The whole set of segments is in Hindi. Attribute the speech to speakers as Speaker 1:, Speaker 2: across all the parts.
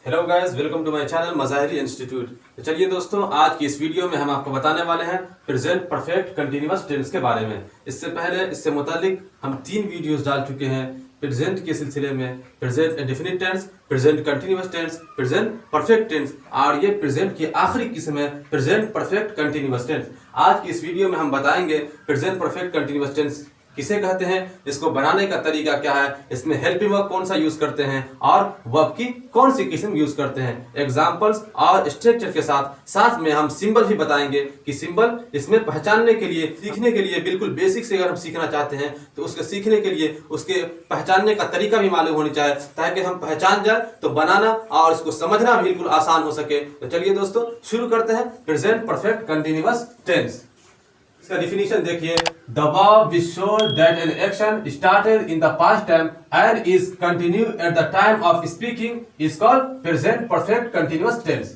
Speaker 1: Hello guys, welcome to my channel Mazahiri institute. तो चलिए दोस्तों, आज की इस वीडियो में हम आपको बताने वाले हैं प्रेजेंट परफेक्ट कंटिन्यूअस टेंस के बारे में। इससे मुतालिक हम 3 वीडियोस डाल चुके हैं प्रेजेंट के सिलसिले में। Present indefinite tense, present continuous tense, present perfect tense, और ये प्रेजेंट की आखिरी किस्म है प्रेजेंट परफेक्ट कंटिन्यूअस टेंस। आज की इस वीडियो में हम बताएंगे प्रेजेंट परफेक्ट कंटिन्यूअस टेंस किसे कहते हैं, इसको बनाने का तरीका क्या है, इसमें हेल्पिंग वर्ब कौन सा यूज करते हैं और वर्ब की कौन सी किस्म यूज करते हैं। एग्जांपल्स और स्ट्रक्चर के साथ में हम सिंबल भी बताएंगे कि सिंबल इसमें पहचानने के लिए, सीखने के लिए बिल्कुल बेसिक से अगर हम सीखना चाहते हैं तो उसके सीखने के लिए उसके पहचानने का तरीका भी मालूम होनी चाहिए, ताकि हम पहचान जाए तो बनाना और इसको समझना बिल्कुल आसान हो सके। तो चलिए दोस्तों, शुरू करते हैं प्रेजेंट परफेक्ट कंटिन्यूअस टेंस। इसका डिफिनीशन देखिए, the verb which shows that an action started in the past time and is continued at the time of speaking is called present perfect continuous tense।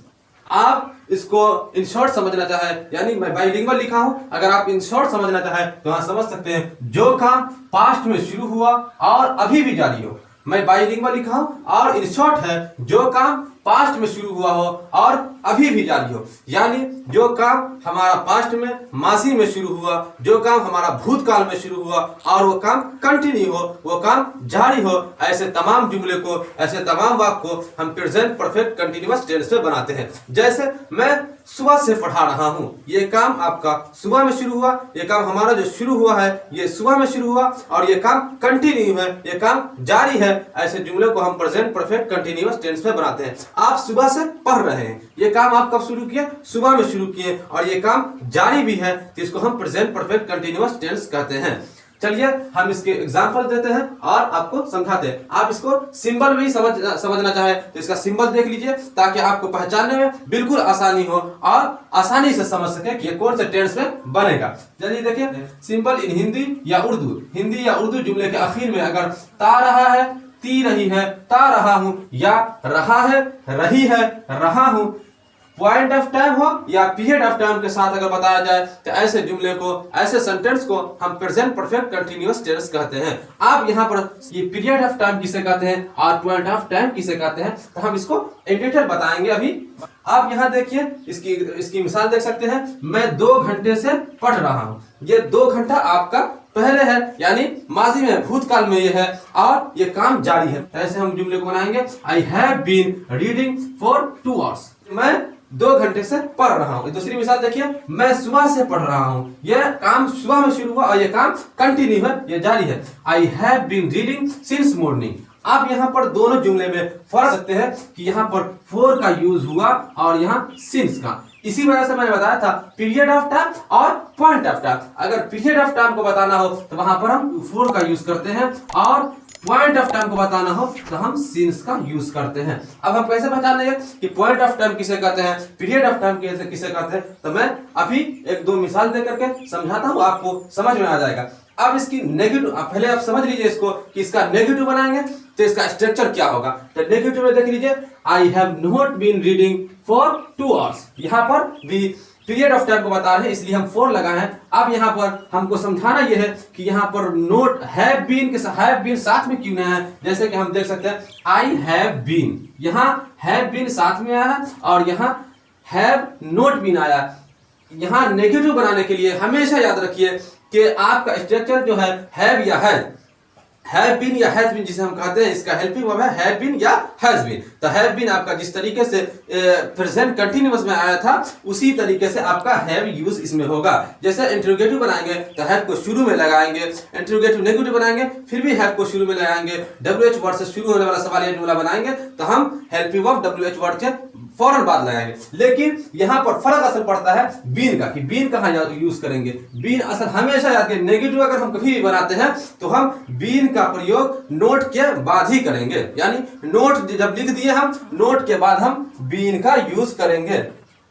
Speaker 1: आप इसको इन शॉर्ट समझना चाहे, यानी मैं बाइलिंगुअल लिखा हूं, अगर आप इन शॉर्ट समझना चाहे तो आप समझ सकते हैं जो काम पास्ट में शुरू हुआ और अभी भी जारी हो। मैं बाइलिंगुअल लिखा हूं और इन शॉर्ट है जो काम पास्ट में शुरू हुआ हो और अभी भी जारी हो, यानी जो काम हमारा पास्ट में माजी में शुरू हुआ, जो काम हमारा भूतकाल में शुरू हुआ और वो काम कंटिन्यू हो, वो काम जारी हो, ऐसे तमाम जुमले को, ऐसे तमाम वाक्य को हम प्रेजेंट परफेक्ट कंटिन्यूअस टेंस में बनाते हैं। जैसे मैं सुबह से पढ़ा रहा हूं, ये काम आपका सुबह में शुरू हुआ, ये काम हमारा जो शुरू हुआ है ये सुबह में शुरू हुआ और ये काम कंटिन्यू है, ये काम जारी है। ऐसे जुमले को हम प्रेजेंट परफेक्ट कंटिन्यूअस टेंस में बनाते हैं। आप सुबह से पढ़ रहे हैं, ये काम आप कब शुरू किए? सुबह में शुरू किए और ये काम जारी भी है, तो इसको हम प्रेजेंट परफेक्ट कंटिन्यूअस टेंस कहते हैं। चलिए हम इसके एग्जांपल देते हैं और आपको समझाते हैं। आप इसको सिंबल भी समझना चाहे तो इसका सिंबल देख लीजिए, ताकि आपको पहचानने में बिल्कुल आसानी हो और आसानी से समझ सके कि ये कौन से टेंस में बनेगा। चलिए देखिए, सिंबल इन हिंदी या उर्दू, हिंदी या उर्दू जुमले के आखिर में अगर ता रहा है, ती रही है, ता रहा हूं, या रहा है, रही है, रहा हूं, पॉइंट ऑफ टाइम हो या पीरियड ऑफ टाइम के साथ अगर बताया जाए तो ऐसे जुमले को, ऐसे सेंटेंस को हम प्रेजेंट परफेक्ट कंटिन्यूअस टेंस कहते हैं। आप यहाँ पर ये पीरियड ऑफ टाइम किसे कहते हैं और पॉइंट ऑफ टाइम किसे कहते हैं, तो हम इसको इन डिटेल बताएंगे अभी। आप यहाँ देखिए, इसकी मिसाल देख सकते हैं। मैं 2 घंटे से पढ़ रहा हूँ, ये 2 घंटा आपका पहले है, यानी माजी में, भूतकाल में ये है और ये काम जारी है। ऐसे हम जुमले को बनाएंगे, I have been reading for 2 hours, मैं 2 घंटे से पढ़ रहा हूँ। दूसरी मिसाल देखिए, मैं सुबह से पढ़ रहा हूँ, यह काम सुबह में शुरू हुआ और यह काम कंटिन्यू है, यह जारी है। I have been reading since morning. आप यहाँ पर दोनों जुमले में फर्क सकते हैं कि यहाँ पर फॉर का यूज हुआ और यहाँ सिंस का। इसी वजह से मैंने बताया था पीरियड ऑफ टाइम और पॉइंट ऑफ टाइम। अगर पीरियड ऑफ टाइम को बताना हो तो वहां पर हम फॉर का यूज करते हैं और पॉइंट ऑफ टाइम को बताना हो तो हम सिंस का यूज करते हैं। अब हम कैसे पहचानेंगे कि पॉइंट ऑफ टाइम किसे कहते हैं, पीरियड ऑफ टाइम किसे कहते हैं, तो मैं अभी 1-2 मिसाल दे करके समझाता हूं, आपको समझ में आ जाएगा। अब इसकी नेगेटिव, पहले आप समझ लीजिए इसको कि इसका नेगेटिव बनाएंगे तो इसका स्ट्रक्चर क्या होगा। तो नेगेटिव में देख लीजिए, I have not been reading for 2 hours. यहाँ पर भी पीरियड ऑफ टाइम को बता रहे हैं, इसलिए हम फॉर लगाए हैं। अब यहाँ पर हमको समझाना यह है कि यहाँ पर नोट हैव बीन के साथ में क्यों नहीं है। जैसे कि हम देख सकते हैं, आई हैव बीन, यहाँ हैव बीन साथ में आया है और यहाँ हैव नॉट बीन आया। यहाँ नेगेटिव बनाने के लिए हमेशा याद रखिए कि आपका स्ट्रक्चर जो है हैव या हैव बीन या हैज बीन जिसे हम कहते हैं, इसका हेल्पिंग वर्ब है हैव बीन या हैज बीन। तो हैव बीन आपका जिस तरीके से प्रेजेंट कंटिन्यूअस में आया था उसी तरीके से आपका हैव यूज इसमें होगा। जैसे इंटरोगेटिव बनाएंगे तो हैव को शुरू में लगाएंगे, इंटरोगेटिव नेगेटिव बनाएंगे फिर भी हैव को शुरू में लगाएंगे, WH वर्ड से शुरू होने वाला सवालिया जुमला बनाएंगे तो हम हेल्पिंग वर्ब WH वर्ड के फौरन बाद लगाएंगे। लेकिन यहाँ पर फर्क असल पड़ता है बीन का, कि बीन कहाँ यूज करेंगे। बीन असल हमेशा याद करें, नेगेटिव अगर हम कभी भी बनाते हैं तो हम बीन का प्रयोग नोट के बाद ही करेंगे, यानी नोट जब लिख दिए हम, नोट के बाद हम बीन का यूज करेंगे।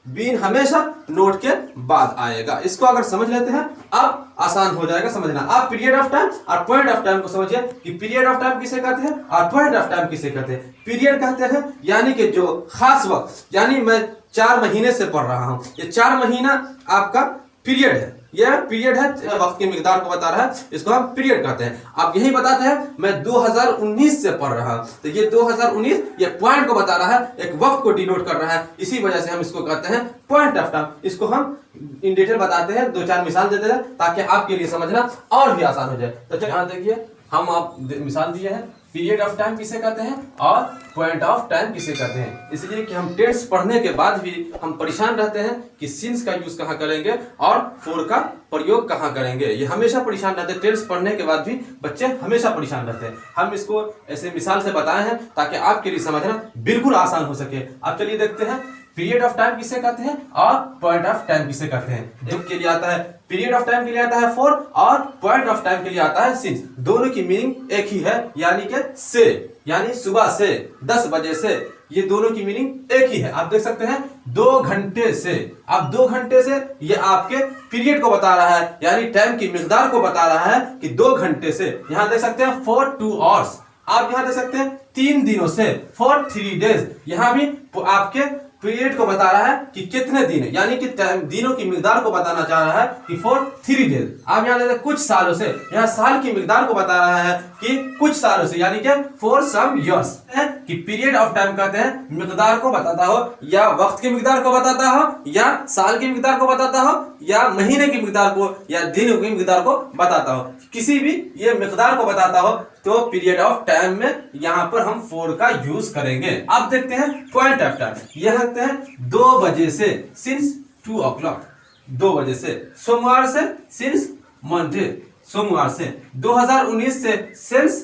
Speaker 1: बीन हमेशा नोट के बाद आएगा। इसको अगर समझ लेते हैं अब आसान हो जाएगा समझना। आप पीरियड ऑफ टाइम और पॉइंट ऑफ टाइम को समझिए कि पीरियड ऑफ टाइम किसे कहते हैं और पॉइंट ऑफ टाइम किसे कहते हैं। पीरियड कहते हैं यानी कि जो खास वक्त, यानी मैं 4 महीने से पढ़ रहा हूं, ये 4 महीना आपका पीरियड है। यह पीरियड है, वक्त की मिकदार को बता रहा है, इसको हम पीरियड कहते हैं। अब यही बताते हैं मैं 2019 से पढ़ रहा हूं, तो ये 2019 ये पॉइंट को बता रहा है, एक वक्त को डिनोट कर रहा है, इसी वजह से हम इसको कहते हैं पॉइंट ऑफ टाइम। इसको हम इन डिटेल बताते हैं, 2-4 मिसाल देते हैं ताकि आपके लिए समझना और भी आसान हो जाए। तो यहाँ देखिए हम आप मिसाल दिए हैं, पीरियड ऑफ टाइम किसे कहते हैं और पॉइंट ऑफ टाइम किसे कहते हैं। इसलिए कि हम टेंस पढ़ने के बाद भी हम परेशान रहते हैं कि सिंस का यूज कहाँ करेंगे और फोर का प्रयोग कहाँ करेंगे। ये हमेशा परेशान रहते हैं, टेंस पढ़ने के बाद भी बच्चे हमेशा परेशान रहते हैं। हम इसको ऐसे मिसाल से बताए हैं ताकि आपके लिए समझना बिल्कुल आसान हो सके। अब चलिए देखते हैं पीरियड ऑफ टाइम किसे कहते हैं और पॉइंट ऑफ टाइम किसे कहते हैं। एक के लिए आता है पीरियड ऑफ टाइम के लिए आता है फोर और पॉइंट ऑफ टाइम के लिए आता है सिंस। दोनों की मीनिंग एक ही है, यानी कि से, यानी सुबह से 10 बजे से, ये दोनों की मीनिंग एक ही है। आप देख सकते हैं 2 घंटे से। अब 2 घंटे से ये आपके पीरियड को बता रहा है, यानी टाइम की मिकदार को बता रहा है कि 2 घंटे से। यहां देख सकते हैं फॉर 2 आवर्स। आप यहां देख सकते हैं 3 दिनों से, फॉर 3 डेज। यहां भी आपके पीरियड को बता रहा है कि कितने दिन, यानी कि दिनों की मिकदार को बताना चाह रहा है कि फॉर 3 डेज। आप यहाँ देखते हैं कुछ सालों से, यहाँ साल की मिकदार को बता रहा है कि कुछ सालों से, यानी कि फॉर सम इयर्स। कि पीरियड ऑफ टाइम कहते हैं मिकदार को बताता हो, या वक्त की मिकदार को बताता हो, या साल की मिकदार को बताता हो, या महीने की मिकदार को, या दिन की मिकदार को बताता हो, किसी भी ये मिकदार को बताता हो तो पीरियड ऑफ टाइम में यहाँ पर हम फोर का यूज करेंगे। अब देखते हैं पॉइंट ऑफ टाइम। यह रखते हैं 2 बजे से, सिंस 2 o'clock, 2 बजे से। सोमवार से सिंस मंडे, सोमवार से। 2019 से सिंस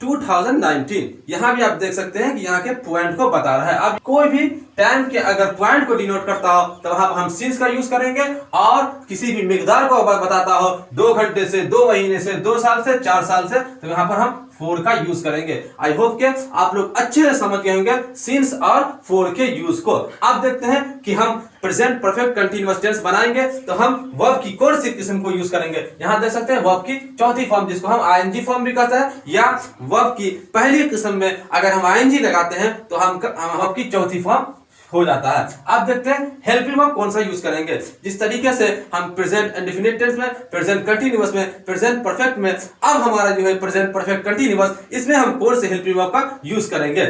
Speaker 1: 2019। यहां भी आप देख सकते हैं कि यहाँ के पॉइंट को बता रहा है। अब कोई भी टाइम के अगर पॉइंट को डिनोट करता हो तो वहां पर हम सिंस का यूज करेंगे, और किसी भी मिकदार को बताता हो 2 घंटे से, 2 महीने से, 2 साल से, 4 साल से, तो यहाँ पर हम फोर का यूज करेंगे। आई होप के आप लोग अच्छे से समझ गए होंगे सिंस और फोर के यूज को। अब देखते हैं कि हम प्रेजेंट परफेक्ट कंटीन्यूअस टेंस बनाएंगे तो हम वर्ब की कौन सी किस्म को यूज करेंगे। यहां देख सकते हैं वर्ब की चौथी फॉर्म, जिसको हम आईएनजी फॉर्म भी कहते हैं, या वर्ब की पहली किस्म में अगर हम आईएनजी लगाते हैं तो हम वर्ब की चौथी फॉर्म हो जाता है। अब देखते हैं हेल्पिंग वर्ब कौन सा यूज करेंगे। जिस तरीके से हम प्रेजेंट इंडेफिनिट टेंस में, प्रेजेंट कंटीन्यूअस में, प्रेजेंट परफेक्ट में, अब हमारा जो है प्रेजेंट परफेक्ट कंटीन्यूअस, इसमें हम कौन से हेल्पिंग वर्ब का यूज करेंगे।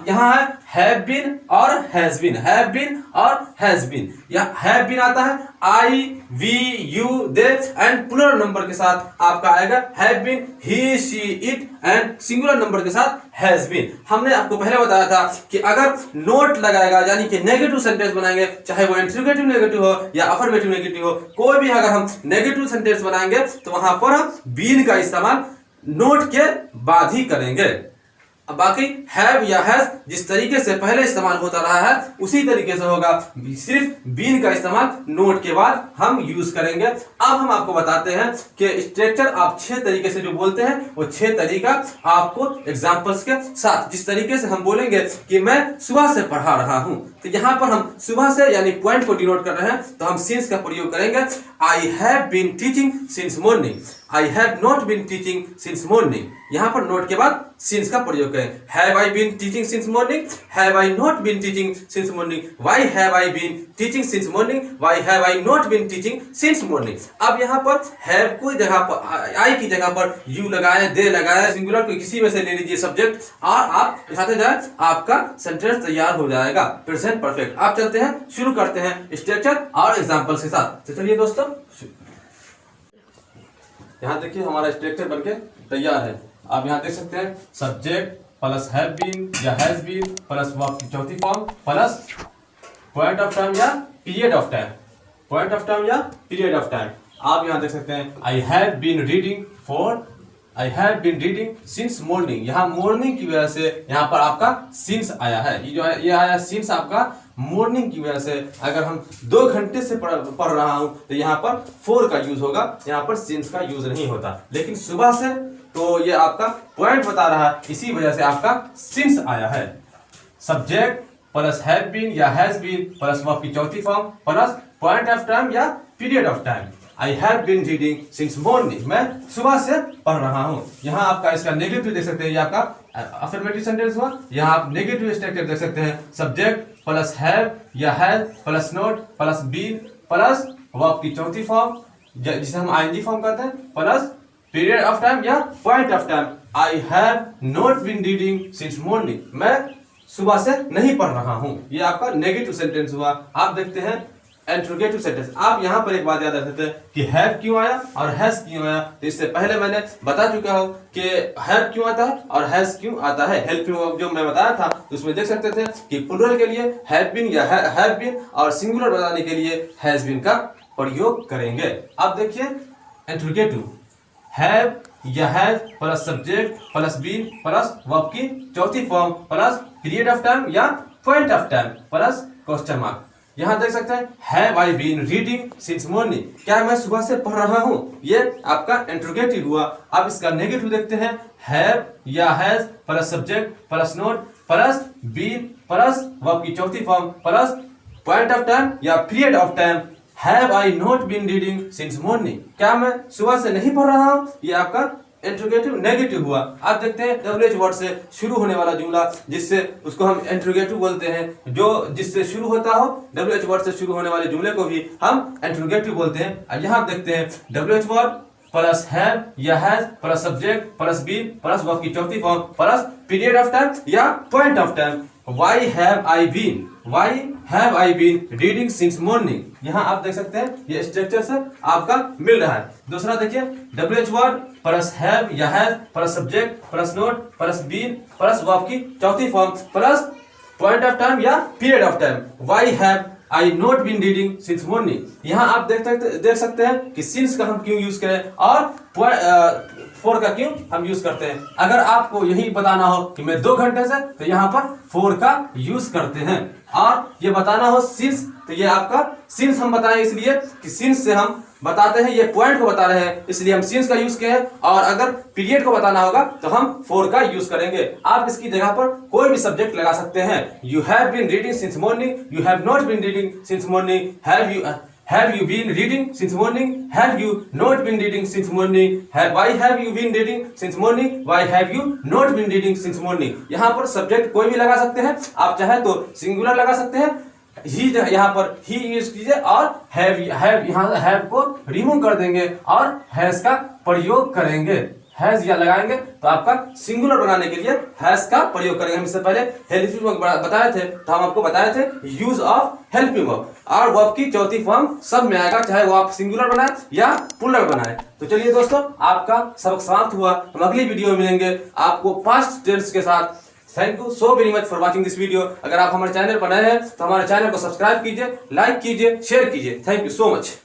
Speaker 1: यहाँ है हैव बीन और हैज बीन, हैव बीन और हैज बीन। यहाँ हैव बीन आता है I, we, you, they, and plural number के साथ आपका आएगा have been, he, she, it, and singular number के साथ हैज बीन। हमने आपको पहले बताया था कि अगर नोट लगाएगा, यानी कि नेगेटिव सेंटेंस बनाएंगे, चाहे वो इंटरोगेटिव नेगेटिव हो या अफर्मेटिव नेगेटिव हो, कोई भी अगर हम नेगेटिव सेंटेंस बनाएंगे तो वहां पर हम बीन का इस्तेमाल नोट के बाद ही करेंगे। अब बाकी हैव या हैज जिस तरीके से पहले इस्तेमाल होता रहा है उसी तरीके से होगा, सिर्फ बीन का इस्तेमाल नोट के बाद हम यूज करेंगे। अब हम आपको बताते हैं कि स्ट्रक्चर आप 6 तरीके से जो बोलते हैं वो 6 तरीका आपको एग्जांपल्स के साथ, जिस तरीके से हम बोलेंगे कि मैं सुबह से पढ़ा रहा हूं, तो यहाँ पर हम सुबह से यानी पॉइंट को डिनोट कर रहे हैं तो हम सिंस का प्रयोग करेंगे। I have been teaching since morning, I have not been teaching since morning. यहाँ पर नोट के बाद सिंस का प्रयोग करें। Have I been teaching since morning, have I not been teaching since morning, why have I been teaching since morning, why have I not been teaching since morning. अब यहाँ पर हैव को जगह पर, आई की जगह पर यू लगाए, दे लगाए, सिंगुलर को किसी में से ले लीजिए सब्जेक्ट, और आप दिखाते जाए, आपका सेंटेंस तैयार हो जाएगा प्रेजेंट परफेक्ट। आप चलते हैं, शुरू करते हैं स्ट्रक्चर और एग्जाम्पल्स के साथ। तो चलिए दोस्तों, यहाँ देखिए हमारा स्ट्रक्चर बनके तैयार है। आप यहाँ देख सकते हैं सब्जेक्ट प्लस हैव बीन या हैज बीन प्लस वर्ब की चौथी form plus point of time या period of time, point of time या पीरियड ऑफ टाइम। आप यहाँ देख सकते हैं I have been reading for, I have been reading since morning. यहाँ मॉर्निंग की वजह से यहाँ पर आपका सिंस आया है, ये जो है ये आया सिंस आपका मॉर्निंग की वजह से। अगर हम 2 घंटे से पढ़ रहा हूं तो यहाँ पर फोर का यूज होगा, यहाँ पर सिंस का यूज नहीं होता। लेकिन सुबह से तो ये आपका पॉइंट बता रहा है, इसी वजह से आपका सिंस आया है। सब्जेक्ट प्लस हैव बीन या हैज बीन प्लस वर्ब की चौथी form plus point of time या period of time. I have been reading since morning, मैं सुबह से पढ़ रहा हूं। यहाँ आपका इसका नेगेटिव देख सकते हैं, ये आपका अफर्मेटिव सेंटेंस हुआ। यहाँ आप नेगेटिव स्ट्रक्चर देख सकते हैं, सब्जेक्ट प्लस हैव या has plus not plus been plus verb की चौथी फॉर्म जिसे हम आईएनजी फॉर्म कहते हैं, प्लस पीरियड ऑफ टाइम या point of time. I have not been reading since morning, मैं सुबह से नहीं पढ़ रहा हूं। ये आपका नेगेटिव सेंटेंस हुआ। आप देखते हैं इंट्रोगेटिव सेंटेंस। आप यहां पर एक बात याद रखते हैं कि हैव क्यों आया और हैज क्यों आया। तो इससे पहले मैंने बता चुका हूं कि हैव क्यों आता है और हैज क्यों आता है। हेल्पिंग वर्ब जो मैं बताया था तो उसमें देख सकते थे कि प्लूरल के लिए हैव बीन या हैव बीन और सिंगुलर बताने के लिए हैज बीन का प्रयोग करेंगे। अब देखिए इंट्रोगेटिव, हैव या has plus subject plus been plus verb की चौथी form plus period of time या point of time plus question mark. यहां देख सकते हैं have I been reading since morning, क्या मैं सुबह से पढ़ रहा हूं। ये आपका इंट्रोगेटिव हुआ। अब इसका नेगेटिव देखते हैं, हैव या has plus subject plus not plus been plus verb की चौथी form plus point of time या period of time. Have I not been reading since morning, क्या मैं सुबह से नहीं पढ़ रहा हूं। ये आपका इंट्रोगेटिव नेगेटिव हुआ। आप देखते हैं WH वर्ड से शुरू होने वाला जुमला जिससे उसको हम इंट्रोगेटिव बोलते हैं। जो जिससे शुरू होता हो WH वर्ड से शुरू होने वाले जुमले को भी हम इंट्रोगेटिव बोलते हैं। अब यहाँ आप देखते हैं WH वर्ड प्लस हैव या has plus subject plus been plus verb की चौथी form plus period of time या point of time. Why have I been, why have I been reading since morning. यहाँ आप देख सकते हैं ये स्ट्रक्चर से आपका मिल रहा है। दूसरा देखिए WH वर्ड प्लस हैव या has plus subject plus not plus been plus verb की चौथी form plus point of time या period of time. Why have I not been reading since morning. यहाँ आप देख सकते हैं कि सिंस का हम क्यों यूज करें और फोर का क्यों हम यूज करते हैं। अगर आपको यही बताना हो कि मैं 2 घंटे से, तो यहाँ पर फोर का यूज करते हैं। और ये बताना हो सिंस, तो ये आपका सिंस हम बताएं इसलिए कि सिंस से हम बताते हैं, ये पॉइंट को बता रहे हैं इसलिए हम सिंस का यूज किए हैं। और अगर पीरियड को बताना होगा तो हम फोर का यूज करेंगे। आप इसकी जगह पर कोई भी सब्जेक्ट लगा सकते हैं। You have been reading since morning, you have not been reading since morning, Have you been reading since morning? Have you not been reading since morning? Why have you been reading since morning? Why have you not been reading since morning? यहाँ पर सब्जेक्ट कोई भी लगा सकते हैं। आप चाहे तो सिंगुलर लगा सकते हैं, ही यहाँ पर ही यूज कीजिए और हैव यहाँ हैव को रिमूव कर देंगे और हैज का प्रयोग करेंगे। हैज या लगाएंगे तो आपका सिंगुलर बनाने के लिए हैज का प्रयोग करेंगे। हम इससे पहले हेल्पिंग वर्ब बताए थे, तो हम आपको बताए थे यूज ऑफ हेल्पिंग वर्ब और वर्ब की चौथी फॉर्म सब में आएगा, चाहे वो आप सिंगुलर बनाए या प्लूरल बनाए। तो चलिए दोस्तों, आपका सबक समाप्त हुआ। हम अगली वीडियो में मिलेंगे आपको पास्ट टेंस के साथ। Thank you so very much for watching this video. अगर आप हमारे चैनल पर नए हैं तो हमारे चैनल को सब्सक्राइब कीजिए, लाइक कीजिए, शेयर कीजिए। Thank you so much.